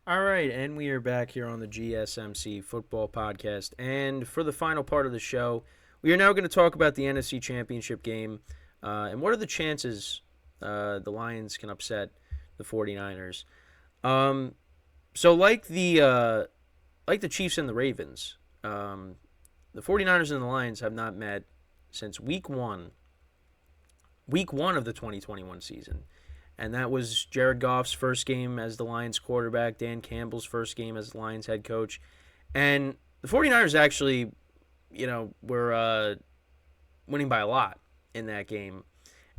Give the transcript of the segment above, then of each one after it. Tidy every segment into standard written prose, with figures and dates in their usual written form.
All right, and we are back here on the GSMC football podcast. And for the final part of the show, we are now going to talk about the NFC Championship game and what are the chances the Lions can upset the 49ers. Um, so, like the Chiefs and the Ravens, the 49ers and the Lions have not met since week one of the 2021 season. And that was Jared Goff's first game as the Lions quarterback, Dan Campbell's first game as the Lions head coach. And the 49ers actually, were winning by a lot in that game.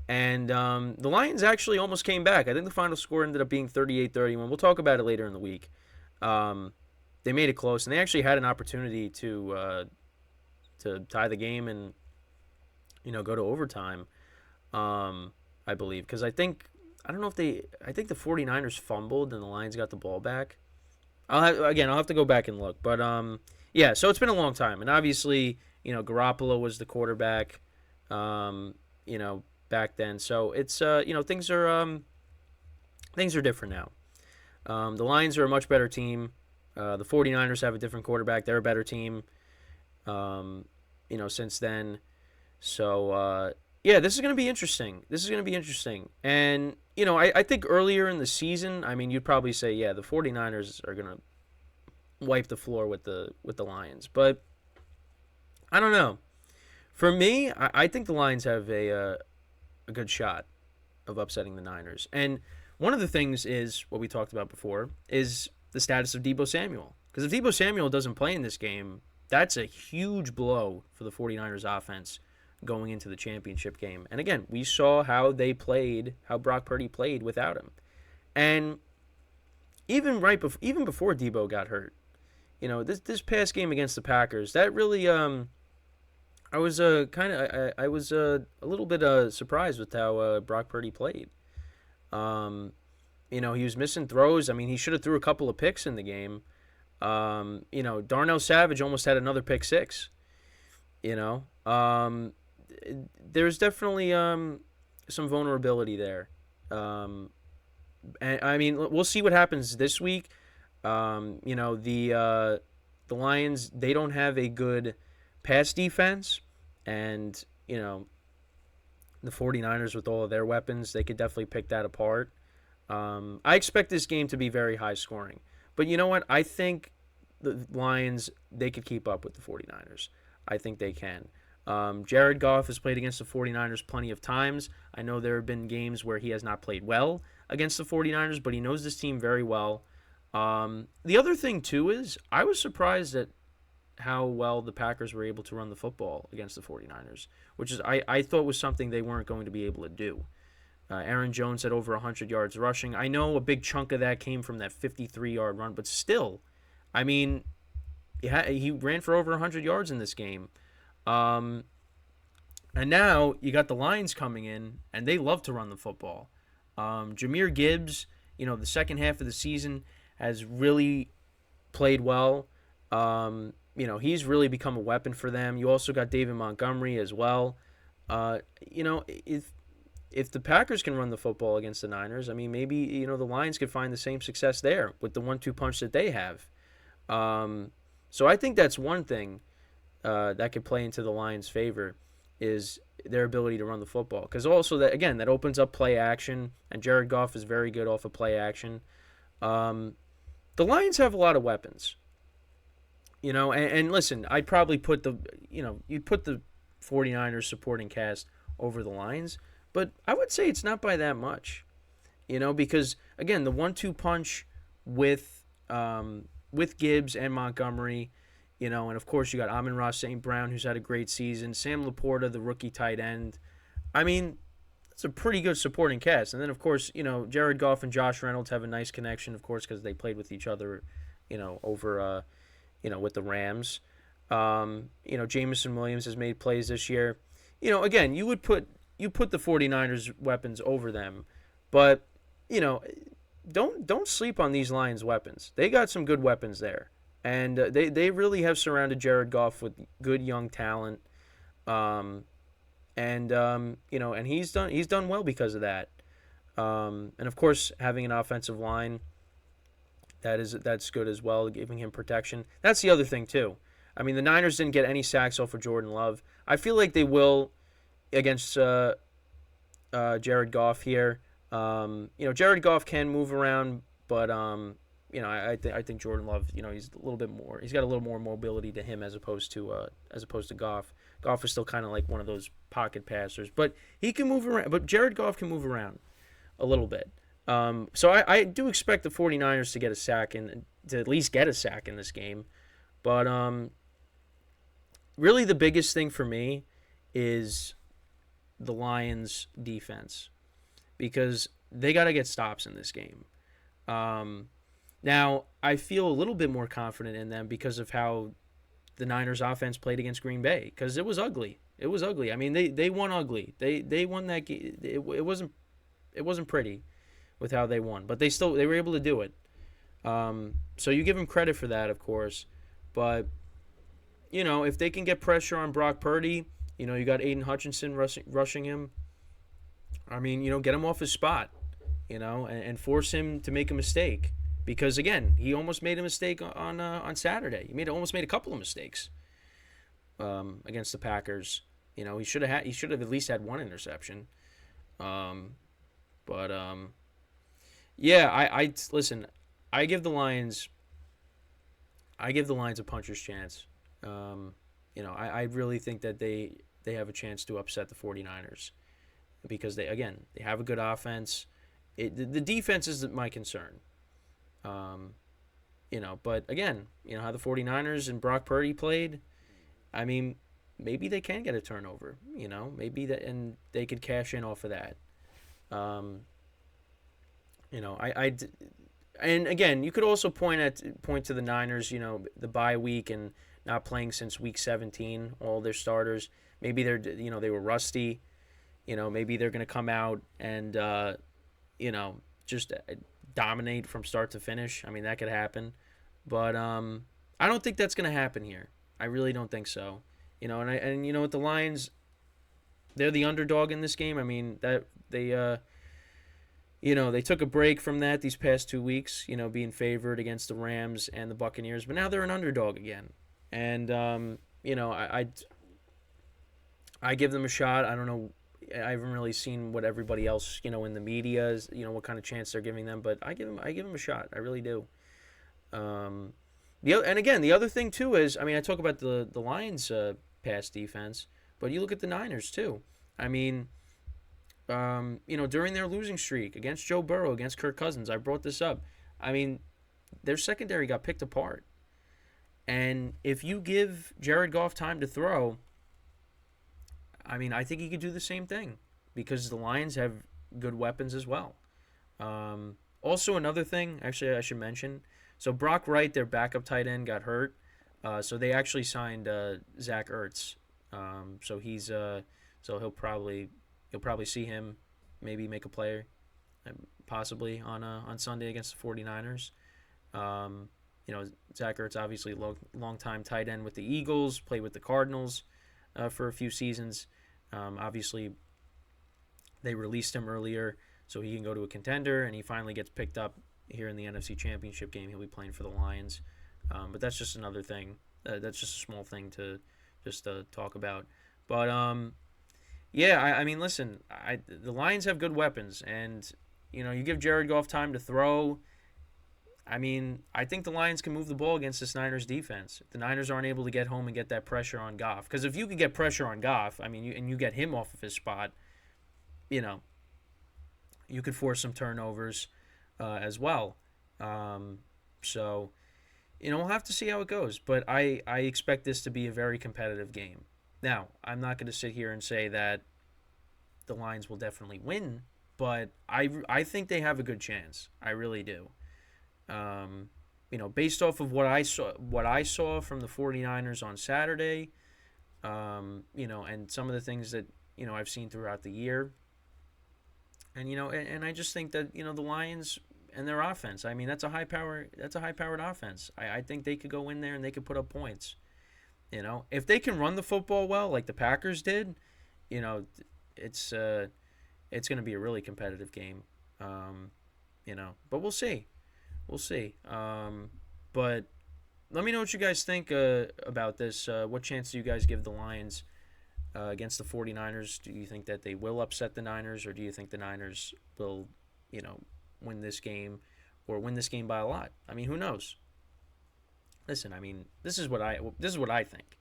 And the Lions actually almost came back. I think the final score ended up being 38-31. We'll talk about it later in the week. They made it close, and they actually had an opportunity to tie the game and go to overtime. I believe because I don't know if I think the 49ers fumbled and the Lions got the ball back. I'll have to go back and look. But yeah, so it's been a long time. And obviously, Garoppolo was the quarterback, back then. So it's, things are different now. The Lions are a much better team. The 49ers have a different quarterback. They're a better team, since then. So, yeah, this is going to be interesting. And, I think earlier in the season, I mean, you'd probably say, yeah, the 49ers are going to wipe the floor with the Lions. But I don't know. For me, I think the Lions have a good shot of upsetting the Niners. And one of the things is what we talked about before is the status of Deebo Samuel. Because if Deebo Samuel doesn't play in this game, that's a huge blow for the 49ers offense going into the championship game. And again, we saw how Brock Purdy played without him. And even before Deebo got hurt, this past game against the Packers, that really I was a little bit surprised with how Brock Purdy played. He was missing throws. I mean, he should have threw a couple of picks in the game. Darnell Savage almost had another pick six. There's definitely some vulnerability there. And I mean, we'll see what happens this week. The Lions, they don't have a good pass defense, and the 49ers with all of their weapons, they could definitely pick that apart. I expect this game to be very high scoring. But you know what? I think the Lions, they could keep up with the 49ers. I think they can. Jared Goff has played against the 49ers plenty of times. I know there have been games where he has not played well against the 49ers, but he knows this team very well. The other thing, too, is I was surprised at how well the Packers were able to run the football against the 49ers, which is I thought was something they weren't going to be able to do. Aaron Jones had over 100 yards rushing. I know a big chunk of that came from that 53-yard run, but still, I mean, he ran for over 100 yards in this game. And now you got the Lions coming in, and they love to run the football. Jahmyr Gibbs, the second half of the season has really played well. He's really become a weapon for them. You also got David Montgomery as well. If the Packers can run the football against the Niners, I mean, maybe, the Lions could find the same success there with the 1-2 punch that they have. So I think that's one thing that could play into the Lions' favor is their ability to run the football. Because also, that opens up play action, and Jared Goff is very good off of play action. The Lions have a lot of weapons. And listen, I'd probably put you'd put the 49ers supporting cast over the Lions, but I would say it's not by that much. Because, again, the 1-2 punch with Gibbs and Montgomery, and of course you got AmonRaSt.Brown, who's had a great season, Sam Laporta, the rookie tight end. I mean, it's a pretty good supporting cast. And then, of course, Jared Goff and Josh Reynolds have a nice connection, of course, because they played with each other, over, with the Rams. Jameson Williams has made plays this year. Again, you put the 49ers weapons over them, but, don't sleep on these Lions weapons. They got some good weapons there. And they really have surrounded Jared Goff with good young talent. And he's done well because of that. And of course, having an offensive line That's good as well, giving him protection. That's the other thing too. I mean, the Niners didn't get any sacks off of Jordan Love. I feel like they will against Jared Goff here. Jared Goff can move around, but I think Jordan Love, he's a little bit more. He's got a little more mobility to him as opposed to Goff. Goff is still kind of like one of those pocket passers, but he can move around. But Jared Goff can move around a little bit. So I do expect the 49ers to get a sack and to at least get a sack in this game. But really the biggest thing for me is the Lions defense, because they got to get stops in this game. Now, I feel a little bit more confident in them because of how the Niners offense played against Green Bay, because it was ugly. It was ugly. I mean, they won ugly. They won that game. It wasn't pretty with how they won, but they were able to do it. So you give them credit for that, of course. But if they can get pressure on Brock Purdy, you got Aiden Hutchinson rushing him. I mean, get him off his spot, and force him to make a mistake. Because again, he almost made a mistake on Saturday. He almost made a couple of mistakes against the Packers. He should have at least had one interception. Yeah, I listen. I give the Lions a puncher's chance. I really think that they have a chance to upset the 49ers because they have a good offense. The defense is my concern. But again, how the 49ers and Brock Purdy played, I mean, maybe they can get a turnover, maybe that, and they could cash in off of that. And again, you could also point to the Niners, the bye week and not playing since week 17, all their starters. Maybe they were rusty. Maybe they're going to come out and, just dominate from start to finish. I mean, that could happen. But I don't think that's going to happen here. I really don't think so. And with the Lions, they're the underdog in this game. I mean, that they took a break from that these past 2 weeks, being favored against the Rams and the Buccaneers, but now they're an underdog again. And I give them a shot. I don't know. I haven't really seen what everybody else, in the media is, what kind of chance they're giving them, but I give them a shot. I really do. And again, the other thing too is, I mean, I talk about the Lions pass defense, but you look at the Niners too. I mean, during their losing streak against Joe Burrow, against Kirk Cousins, I brought this up. I mean, their secondary got picked apart. And if you give Jared Goff time to throw, I mean, I think he could do the same thing because the Lions have good weapons as well. Also, another thing, actually, I should mention. So Brock Wright, their backup tight end, got hurt. So they actually signed Zach Ertz. So he'll probably see him maybe make a play, possibly on Sunday against the 49ers. Zach Ertz, obviously long-time tight end with the Eagles, played with the Cardinals for a few seasons. Obviously, they released him earlier so he can go to a contender, and he finally gets picked up here in the NFC Championship game. He'll be playing for the Lions. But that's just another thing. That's just a small thing to just talk about. But, I mean, listen, the Lions have good weapons, and, you give Jared Goff time to throw. I mean, I think the Lions can move the ball against this Niners defense. If the Niners aren't able to get home and get that pressure on Goff. Because if you can get pressure on Goff, I mean, you get him off of his spot, you could force some turnovers as well. So, we'll have to see how it goes. But I expect this to be a very competitive game. Now, I'm not going to sit here and say that the Lions will definitely win, but I think they have a good chance. I really do. Based off of what I saw from the 49ers on Saturday, and some of the things that, I've seen throughout the year. And, and I just think that, the Lions and their offense, I mean, that's a high-powered offense. I think they could go in there and they could put up points. If they can run the football well, like the Packers did, it's going to be a really competitive game. But we'll see. We'll see. But let me know what you guys think about this. What chance do you guys give the Lions against the 49ers? Do you think that they will upset the Niners, or do you think the Niners will, you know, win this game or win this game by a lot? I mean, who knows? Listen, I mean, this is what I think.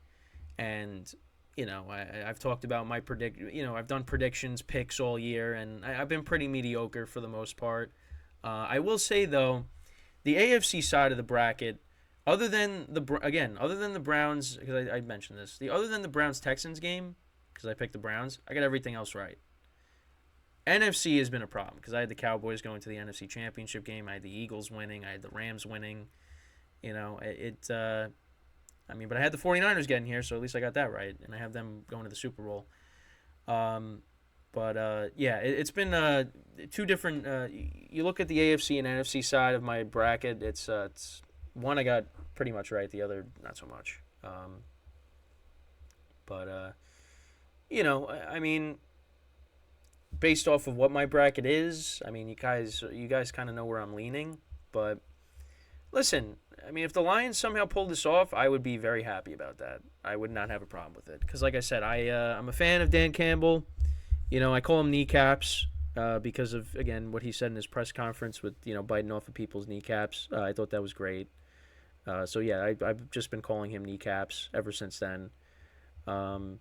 And I've talked about my I've done predictions, picks all year, and I've been pretty mediocre for the most part. I will say though, the AFC side of the bracket, other than the Browns, because I mentioned this, other than the Browns Texans game, because I picked the Browns, I got everything else right. NFC has been a problem because I had the Cowboys going to the NFC Championship game, I had the Eagles winning, I had the Rams winning. But I had the 49ers getting here, so at least I got that right, and I have them going to the Super Bowl. It's been two different. You look at the AFC and NFC side of my bracket. It's one I got pretty much right, the other not so much. I mean, based off of what my bracket is, I mean, you guys kind of know where I'm leaning, but listen, I mean, if the Lions somehow pulled this off, I would be very happy about that. I would not have a problem with it. Because, like I said, I'm a fan of Dan Campbell. I call him kneecaps because of, again, what he said in his press conference with, biting off of people's kneecaps. I thought that was great. I've just been calling him kneecaps ever since then. We'll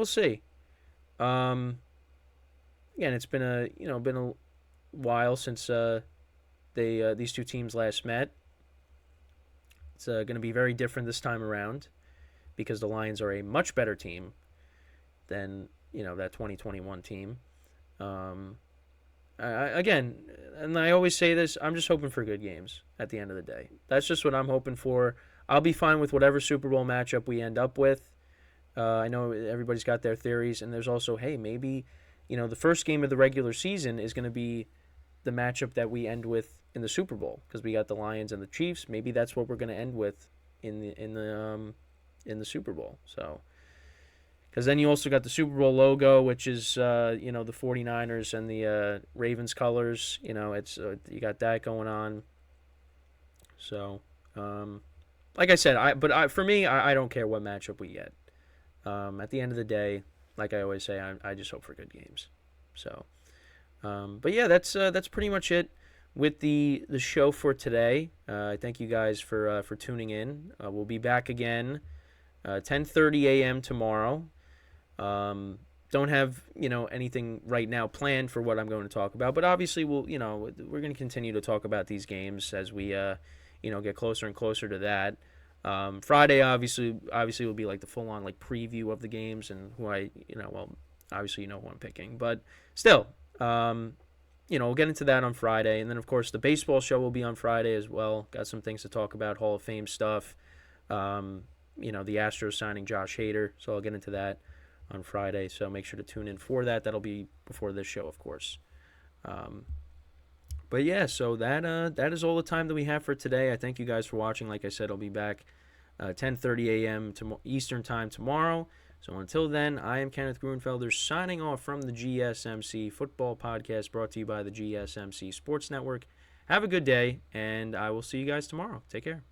see. Again, it's been a while since these two teams last met. It's going to be very different this time around because the Lions are a much better team than that 2021 team. Again, and I always say this, I'm just hoping for good games at the end of the day. That's just what I'm hoping for. I'll be fine with whatever Super Bowl matchup we end up with. I know everybody's got their theories, and there's also, hey, maybe the first game of the regular season is going to be the matchup that we end with in the Super Bowl because we got the Lions and the Chiefs. Maybe that's what we're going to end with in the Super Bowl. So, because then you also got the Super Bowl logo, which is the 49ers and the Ravens colors. It's you got that going on. So, like I said, for me, I don't care what matchup we get. At the end of the day, like I always say, I just hope for good games. So. That's pretty much it with the show for today. I thank you guys for tuning in. We'll be back again 10:30 a.m. tomorrow. Don't have anything right now planned for what I'm going to talk about, but obviously we're going to continue to talk about these games as we get closer and closer to that. Friday obviously will be like the full on like preview of the games and who obviously who I'm picking, but still. We'll get into that on Friday. And then, of course, the baseball show will be on Friday as well. Got some things to talk about, Hall of Fame stuff. The Astros signing Josh Hader. So I'll get into that on Friday. So make sure to tune in for that. That'll be before this show, of course. So that is all the time that we have for today. I thank you guys for watching. Like I said, I'll be back 10:30 a.m. Eastern Time tomorrow. So until then, I am Kenneth Grunfelder signing off from the GSMC Football Podcast brought to you by the GSMC Sports Network. Have a good day, and I will see you guys tomorrow. Take care.